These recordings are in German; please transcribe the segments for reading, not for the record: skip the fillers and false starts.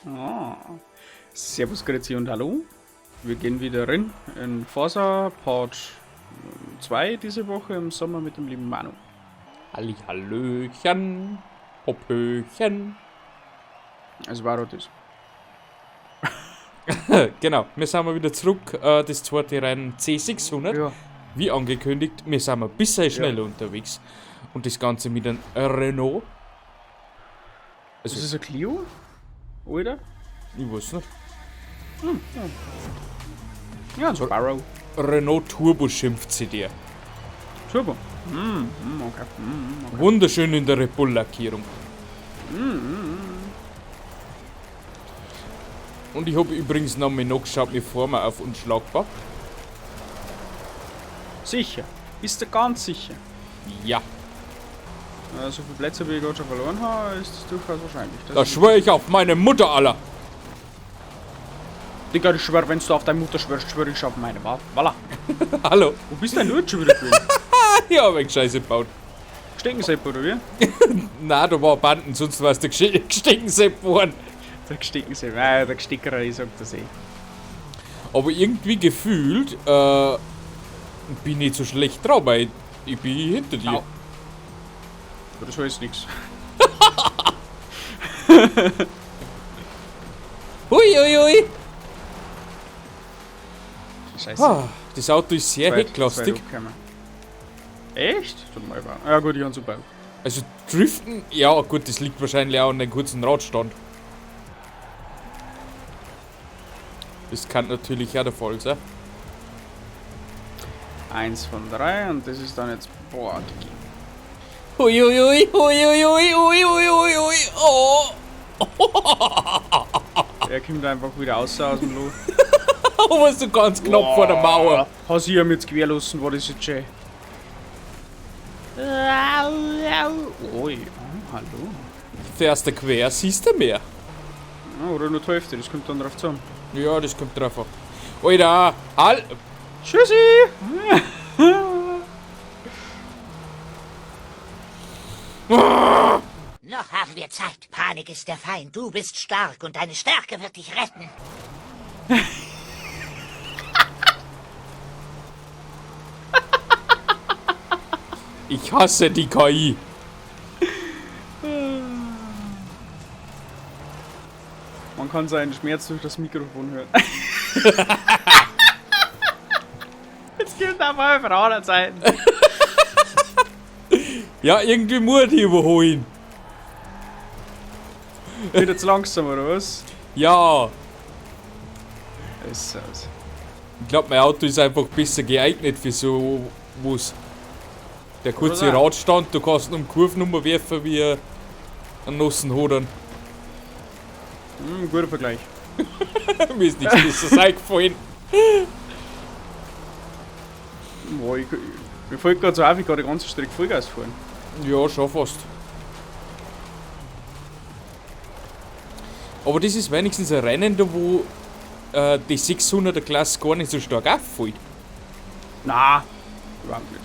Ah. Servus, Grüezi und Hallo. Wir gehen wieder rein in Forza Part 2 diese Woche im Sommer mit dem lieben Manu. Hallihallöchen, Hoppöchen. Also war das. Genau, wir sind mal wieder zurück. Das zweite Rennen C600. Ja. Wie angekündigt, wir sind ein bisschen schneller unterwegs. Und das Ganze mit einem Renault. Ist das ein Clio? Oder? Ich weiß nicht. Ja, ein Sparrow. Renault Turbo schimpft sie dir. Turbo. Okay. Wunderschön in der Red Bull-Lackierung. Und ich habe übrigens noch mal nachgeschaut, wir fahren mal auf unschlagbar. Sicher. Bist du ganz sicher? Ja, So viele Plätze, wie ich gerade schon verloren habe, ist das durchaus wahrscheinlich. da schwöre ich auf meine Mutter aller. Digga, ich schwör, wenn du auf deine Mutter schwörst, schwöre ich auf meine. Voilà. Hallo. Wo bist denn du jetzt schon wieder gewesen? Ich habe eine Scheiße gebaut. Stinkensepp, oder wie? Nein, da war Banden, sonst war es der Gestinkensepp geworden. Der Gestinkensepp. Der Gestickerer, ich sag das eh. Aber irgendwie gefühlt bin ich nicht so schlecht drauf, weil ich bin hinter dir. Au. Aber das heißt nix. Hui. Scheiße. Das Auto ist sehr hecklastig. Echt? Tut mal wahr. Ja gut, ich hab's super. Also Driften, ja gut, das liegt wahrscheinlich auch an dem kurzen Radstand. Das kann natürlich auch der Fall sein. 1 von 3 und das ist dann jetzt. Boah, Digi. Hui. Oh. Er kommt einfach wieder aus dem Loch. Aber so ganz knapp vor der Mauer. Hast du ihm jetzt querlassen, war das jetzt schön. Ui, hallo. Fährst du quer, siehst du mehr. Ja, oder nur die Hälfte, das kommt dann drauf zusammen. Ja, das kommt drauf an. Alter, Tschüssi! Noch haben wir Zeit. Panik ist der Feind. Du bist stark und deine Stärke wird dich retten. ich hasse die KI. Man kann seinen Schmerz durch das Mikrofon hören. Jetzt gibt er mal auf der anderen Seite. Ja, irgendwie muss ich überholen. Wieder zu langsam, oder was? Ja, Ist es. ich glaube, mein Auto ist einfach besser geeignet für so was. Der kurze Oder? Radstand, du kannst nur Kurvennummer werfen wie einen nassen Hodern. Guter Vergleich. Mir ist nichts Besseres eingefallen. Boah, mir fällt gerade so auf, ich kann die ganze Strecke Vollgas fahren. Ja, schon fast. Aber das ist wenigstens ein Rennen, da wo die 600er Klasse gar nicht so stark auffällt. Na, überhaupt nicht.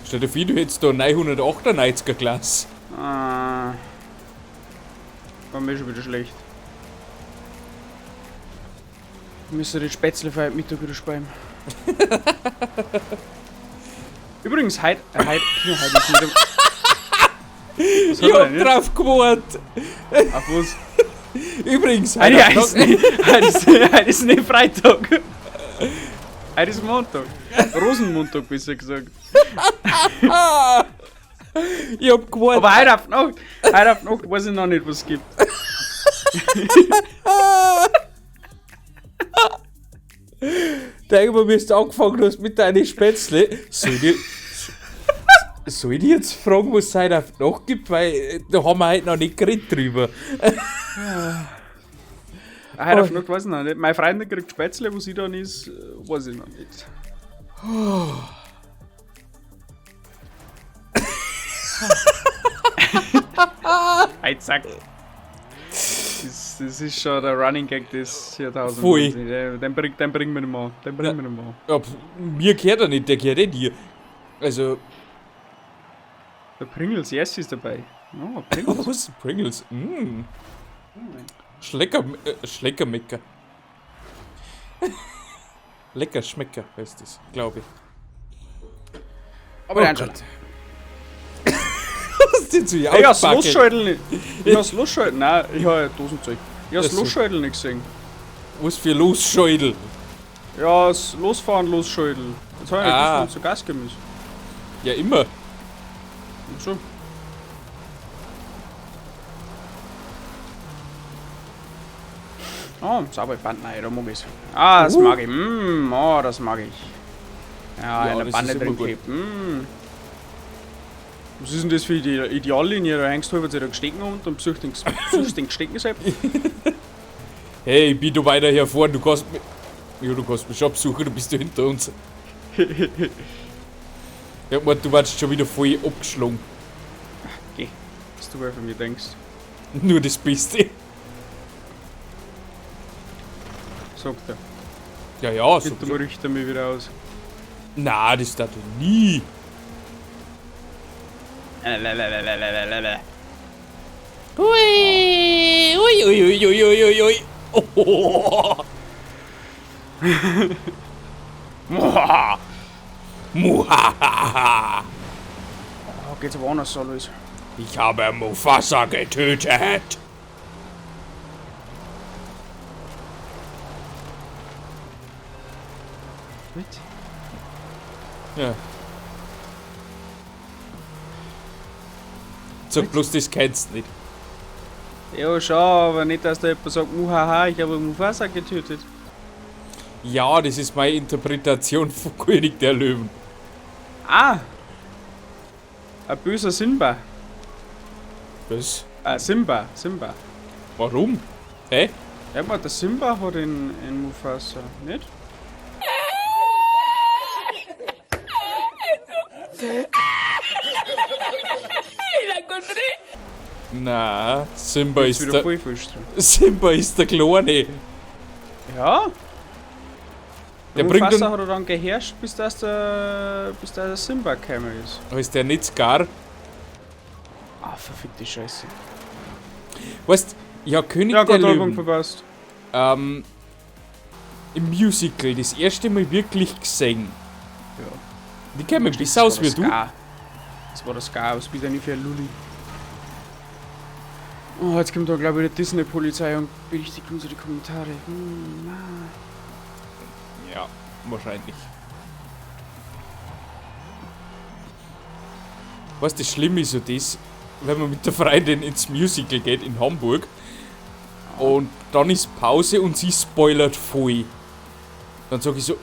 Stell dir vor, du hättest da 998er Klasse. War mir schon wieder schlecht. Wir müssen die Spätzle für heute Mittag wieder sparen. Übrigens, heute ist wieder. Was Ich hat er hab denn jetzt? drauf gewartet. Auf was? Übrigens, Heute ist nicht Freitag. Heute ist Montag. Rosenmontag, besser gesagt. ich hab gewartet. Aber heute auf Nacht weiß ich noch nicht, was es gibt. Denk mal, wie du angefangen hast mit deinen Spätzle. Soll ich jetzt fragen, was es heute auf die Nacht gibt? Weil da haben wir heute noch nicht geredet drüber. Heute auf Nacht weiß ich noch nicht. Mein Freund kriegt Spätzle, wo sie dann ist, weiß ich noch nicht. Hey, zack. Das ist schon der Running Gag des Jahrtausends. Pfui. Den bringen wir nicht mehr an. Ja, mir gehört er nicht, der gehört dir. Also, Der Pringles Yes ist dabei. Oh, Pringles. Was? Pringles? Schleckermecker. Lecker Schmecker heißt das, glaube ich. Aber Oh dann Gott. schon. Was denn zu Ich hab's auspacken? Losschalten nicht. Ich hab's Losschalten. Nein, ich hab Dosenzeug. Ich hab's Ach so. Losschalten nicht gesehen. Was für Losscheudel? Ja, das Losfahren, Losschalten. Jetzt hab ich nicht Ah. gewusst, zu Gas geben ist. Ja, immer. So. Oh, Sauberband, nein, da mag ich's. Ah, das mag ich. Oh, das mag ich. Ja, Ja, in der das Bande ist immer drin gut. klebt. Was ist denn das für die Ideallinie? Da hängst du halber den Gestecken und dann besuchst den Gestecken selbst. Hey, ich bin da weiter hier vorne, du kannst mich. Ja, du kannst mich schon besuchen, du bist ja hinter uns. Ja, Mann, du warst schon wieder voll abgeschlagen. Geh, was du wohl von mir denkst. Nur das Beste. Sagt er. Ja, ja, so. Bitte mal richte mich wieder aus. Na, das darf ich nie. Ui, ui, ui, ui, ui, ui, ui, ui. Oh. Muah. Muhahaha. Oh, geht's aber anders so los. Ich habe Mufasa getötet. Mit? Ja. Sag bloß, das kennst du nicht. Ja, schon, aber nicht, dass da jemand sagt, Muhaha, ich habe Mufasa getötet. Ja, das ist meine Interpretation von König der Löwen. Ah! Ein böser Simba. Was? Simba. Warum? Hä? Ja, aber der Simba hat in Mufasa, nicht? Na, Simba Ist ist wieder der. voll falsch drin. Simba ist der Kleine. Ja? Der Der bringt Mufasa dann. hat er dann geherrscht, bis der Simba gekommen ist. Heißt der nicht Scar? Ah, verfickte Scheiße. Weißt ja, König Ja, der Gott, Album Löwen. verpasst. Im Musical das erste Mal wirklich gesehen. Ja. Die kennen mich Das besser aus war wie der du. Ska. Das war das Ska, was bitte nicht für ein Lulli. Oh, jetzt kommt da glaube ich die Disney-Polizei und berichtigt unsere Kommentare. Nein. Ja, wahrscheinlich. Was das Schlimme ist so das, wenn man mit der Freundin ins Musical geht in Hamburg und dann ist Pause und sie spoilert voll. Dann sag ich so,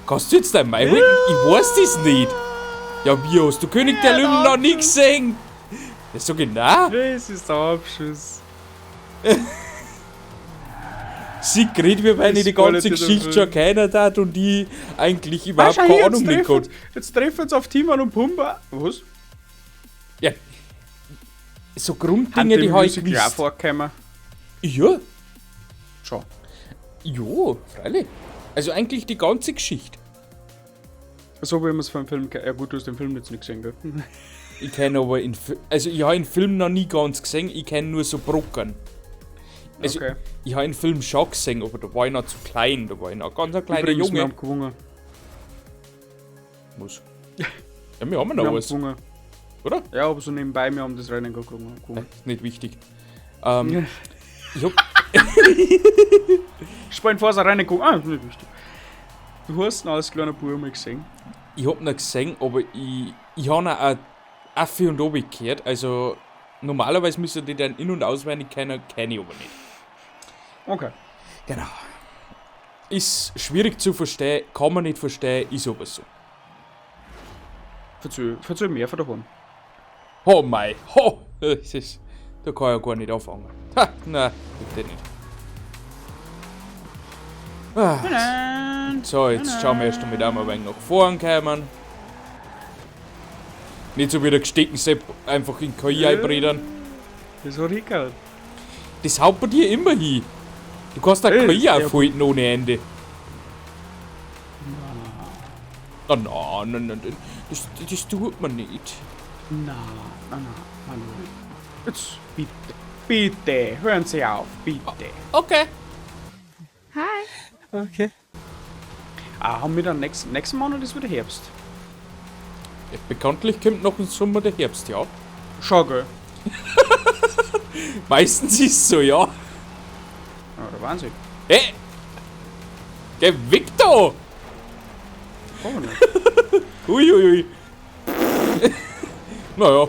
kannst du jetzt dein Mai halten? Ich weiß das nicht. Ja, wie hast du König der Löwen noch nie gesehen? Ich sag ich, nein. Das ist der Abschuss. Sie redet, wie wenn ich die spoilert ganze dir den Geschichte Film. schon keiner hat und die eigentlich überhaupt Schau keine her, Ahnung nicht hat. jetzt treffen wir uns auf Timon und Pumba. Was? Ja. So Haben Grunddinge, die habe ich Musical auch gewusst. vorgekommen? Ja, Schon. ja, freilich. Also eigentlich die ganze Geschichte. So wie man es vom Film kennt. Ja gut, du hast den Film jetzt nicht gesehen, gell? Ich kenne aber also ich habe den Film noch nie ganz gesehen, ich kenne nur so Brocken. Also Okay. ich habe den Film schon gesehen, aber da war ich noch zu klein, da war ich noch ganz ein kleiner Übrigens, wir Junge. haben gewonnen. Was? Ja, wir haben Wir noch haben was, gewonnen. oder? Ja, aber so nebenbei, wir haben das Rennen gewonnen. Ist nicht wichtig. Ja. Ich hab, Spalten vor, Rennen gewonnen. Ah, ist nicht wichtig. Du hast ihn als kleiner Bub mal gesehen. ich hab ihn gesehen, aber ich habe ihn auch Affe und Obi gehört, also normalerweise müsste die dann in- und auswendig kennen, kenne ich aber nicht. Okay. Genau. Ist schwierig zu verstehen, kann man nicht verstehen, ist aber so. Verzög mehr von daheim. Oh mei, ho! Das ist, da kann ich ja gar nicht anfangen. Ha, nein, bitte nicht. Ah, so, jetzt schauen wir erst einmal, ein wenig nach vorn kommen. Nicht so wie der gesteckten Sepp einfach in KI einbreddern. Das hat hingehört. Das haut bei dir immer hin. Du kannst da KI ja. aufhalten ohne Ende. Oh nein, das tut man nicht. Na, Manuel. Jetzt, bitte. Bitte, hören Sie auf, bitte. Okay. Hi. Okay. Haben wir dann nächsten Monat ist wieder Herbst. Ja, bekanntlich kommt noch im Sommer der Herbst, ja. Schau, gell? Meistens ist es so, ja. Ja, der Wahnsinn. Hey! Geh weg da! Kann man nicht. Uiuiui. Naja,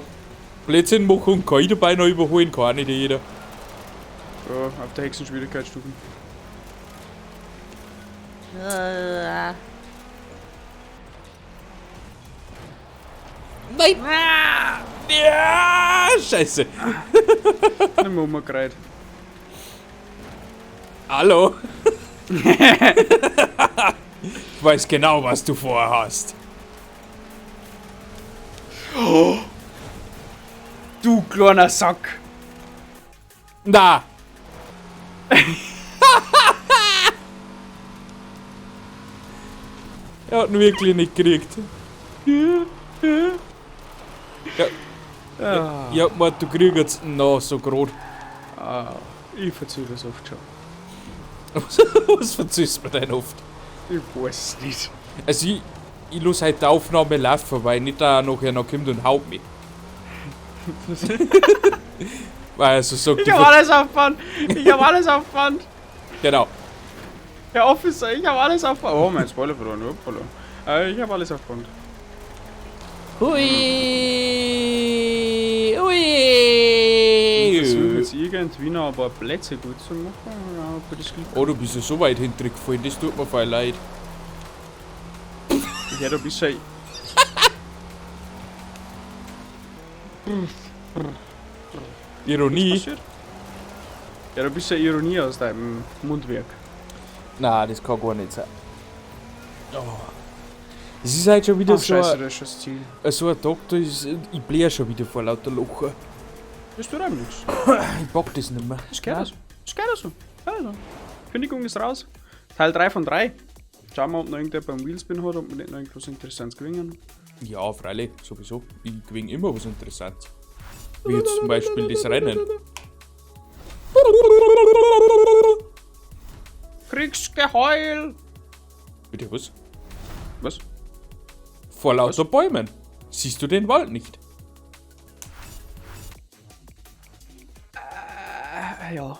Blödsinn machen und kann ich dabei noch überholen, kann auch nicht jeder. Ja, auf der Hexenschwierigkeitsstufe. Nein! Ja, scheiße. Eine Mama gerät. Hallo? Ich weiß genau, was du vorhast. Du kleiner Sack! Na! Er hat ihn wirklich nicht gekriegt. Ah, Ich hab gemeint, du kriegst jetzt na so grad. ich verziehe das oft schon. Was verziehst du mir denn oft? Ich weiß es nicht. Also ich lass heute die Aufnahme laufen, weil nicht da nachher noch kommt und haut mich. Weil er so sagt, Ich hab alles auf Band! Ich hab alles auf Band! genau. Herr Officer, ich hab alles auf Band! Oh, mein Spoiler verloren, hoppala. Ich hab alles auf Band. Hui! Ich versuche Hui! jetzt irgendwie noch ein paar Plätze gut zu machen, aber das geht. Oh, du bist ja so weit hintergefallen, das tut mir voll leid. Ja, da bist du ja. Ironie? Passiert? Ja, da bist ja Ironie aus deinem Mundwerk. Nein, das kann gar nicht sein. Oh. Es ist halt schon wieder Ach, scheiße, so das ist schon das Ziel. ein Tag, da ist, ich blähe schon wieder vor lauter Locher. Das tut einem nichts. Ich pack das nicht mehr. Das geht so. Das geht so. Also. Kündigung ist raus. Teil 3 von 3. Schauen wir, ob noch irgendwer beim Wheelspin hat, ob wir nicht noch irgendwas Interessantes gewinnen. Ja, freilich, sowieso. Ich gewinne immer was Interessantes. Wie jetzt zum Beispiel das Rennen. Kriegsgeheul! Bitte was? Was? Vor lauter Bäumen. Siehst du den Wald nicht? Ja.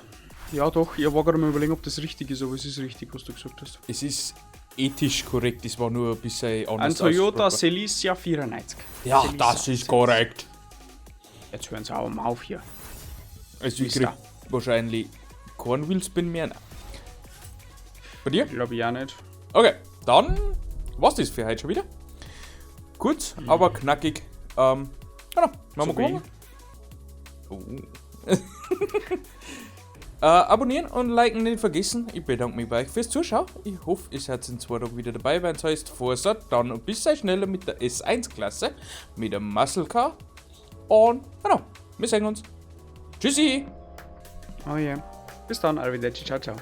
Ja, doch. Ich war gerade mal überlegen, ob das richtig ist, aber es ist richtig, was du gesagt hast. Es ist ethisch korrekt, das war nur ein bisschen anders. Ein Toyota ausgesprochen. Celicia 94. Ja, Celicia. das ist korrekt. Jetzt hören sie auch mal auf hier. Also ich Ist krieg da. wahrscheinlich keinen Wheelspin mehr. Nein. Bei dir? Glaube ich auch nicht. Okay, dann war's das für heute schon wieder. Kurz, aber knackig. Genau, machen wir So gewonnen. Abonnieren und liken nicht vergessen. Ich bedanke mich bei euch fürs Zuschauen. Ich hoffe, ihr seid in 2 Tagen wieder dabei, wenn es heißt Forza, dann ein bisschen schneller mit der S1-Klasse, mit dem Muscle Car. Und genau, wir sehen uns. Tschüssi! Oh ja. Bis dann, Arrivederci. Ciao, ciao.